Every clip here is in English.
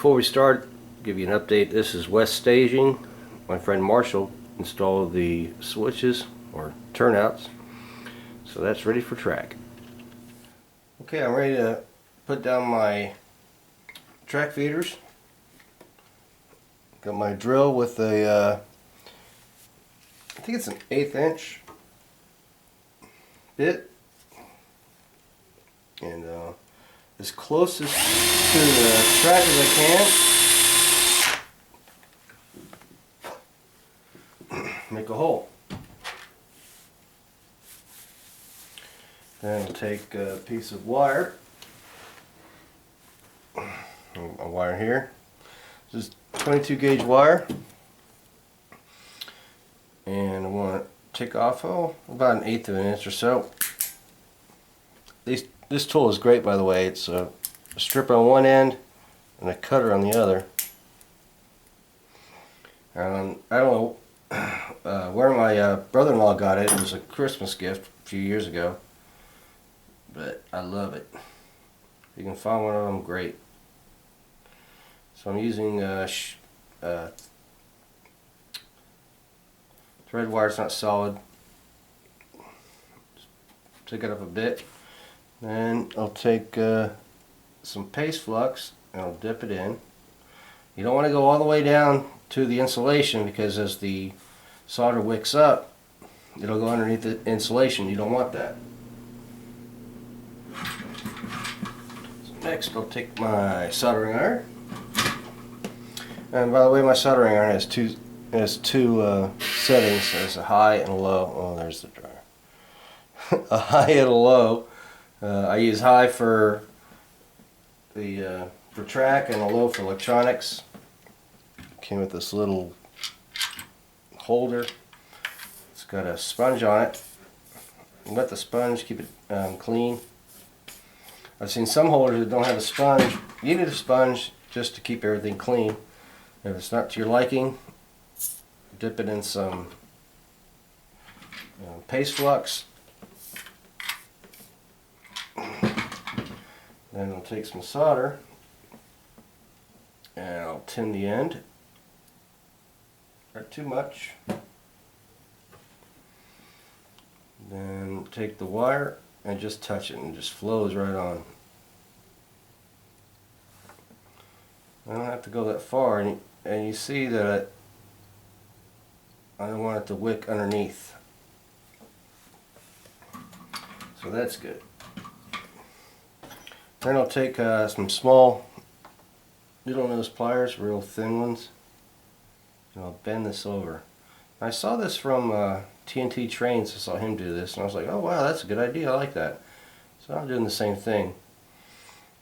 Before we start, give you an update. This is West Staging. My friend Marshall installed the switches or turnouts, so that's ready for track. Okay, I'm ready to put down my track feeders. Got my drill with a I think it's an 1/8 inch bit, and as closest to the track as I can, make a hole. Then I'll take a piece of wire, a wire here, just 22 gauge wire, and I want to take off about 1/8 of an inch or so. This tool is great, by the way. It's a stripper on one end and a cutter on the other. I don't know where my brother-in-law got it. It was a Christmas gift a few years ago, but I love it. If you can find one of them, great. So I'm using thread wire. It's not solid. Just pick it up a bit. Then I'll take some paste flux and I'll dip it in. You don't want to go all the way down to the insulation, because as the solder wicks up, it'll go underneath the insulation. You don't want that. So next I'll take my soldering iron. And by the way, my soldering iron has two settings. There's a high and a low. Oh, there's the dryer. A high and a low. I use high for the for track and a low for electronics. Came with this little holder. It's got a sponge on it. You wet the sponge, keep it clean. I've seen some holders that don't have a sponge. You need a sponge just to keep everything clean. If it's not to your liking, dip it in some paste flux. Then I'll take some solder and I'll tin the end. Not too much. Then take the wire and just touch it, and it just flows right on. I don't have to go that far, and you see that I don't want it to wick underneath. So that's good. Then I'll take some small needle nose pliers, real thin ones, and I'll bend this over. I saw this from TNT Trains. I saw him do this, and I was like, oh wow, that's a good idea, I like that. So I'm doing the same thing.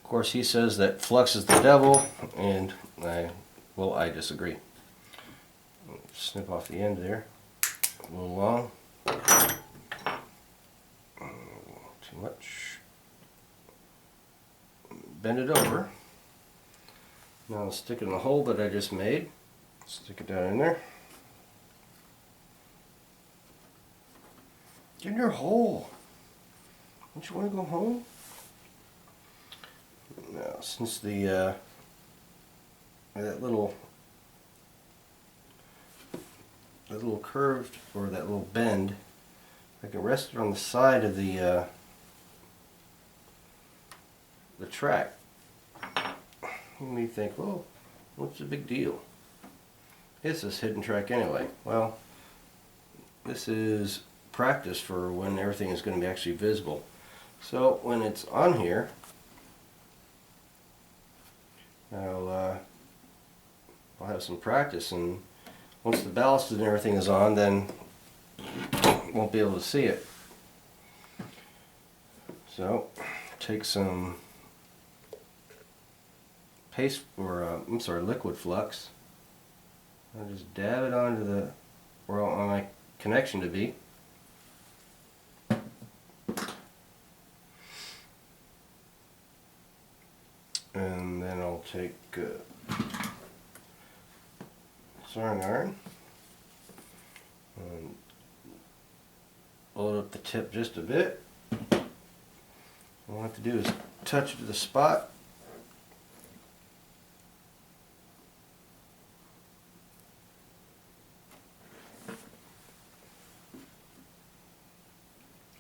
Of course, he says that flux is the devil, and I disagree. Snip off the end there, a little long, too much. Bend it over. Now I'll stick it in the hole that I just made. Stick it down in there. Get in your hole. Don't you want to go home? Now, since that little curved, or that little bend, I can rest it on the side of the track. You may think, well, what's the big deal? It's this hidden track anyway. Well, this is practice for when everything is going to be actually visible. So when it's on here, I'll have some practice, and once the ballast and everything is on, then won't be able to see it. So take some paste, or liquid flux. I'll just dab it onto where I want my connection to be. And then I'll take soldering iron and load up the tip just a bit. All I have to do is touch it to the spot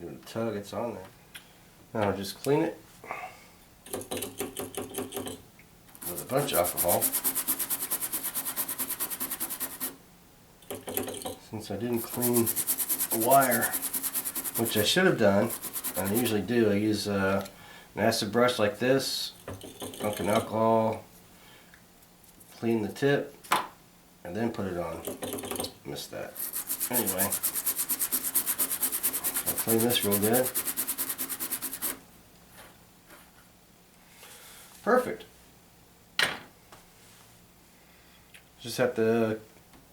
Give it a tug, it's on there. Now I'll just clean it with a bunch of alcohol. Since I didn't clean the wire, which I should have done, and I usually do, I use an acid brush like this, dunk in alcohol, clean the tip, and then put it on. Missed that. Anyway, I'll clean this real good. Perfect. Just have to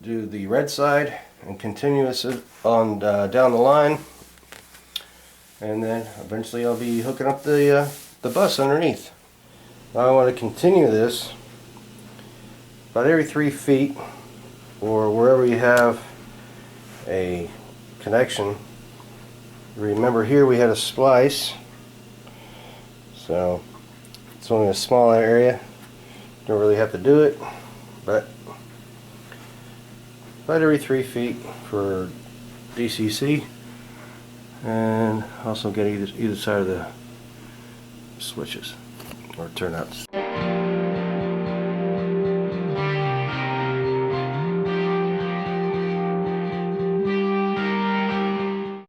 do the red side and continue this on down the line, and then eventually I'll be hooking up the bus underneath. Now I want to continue this about every 3 feet, or wherever you have a connection. Remember, here we had a splice, so it's only a small area. Don't really have to do it, but about every 3 feet for DCC, and also get either side of the switches or turnouts.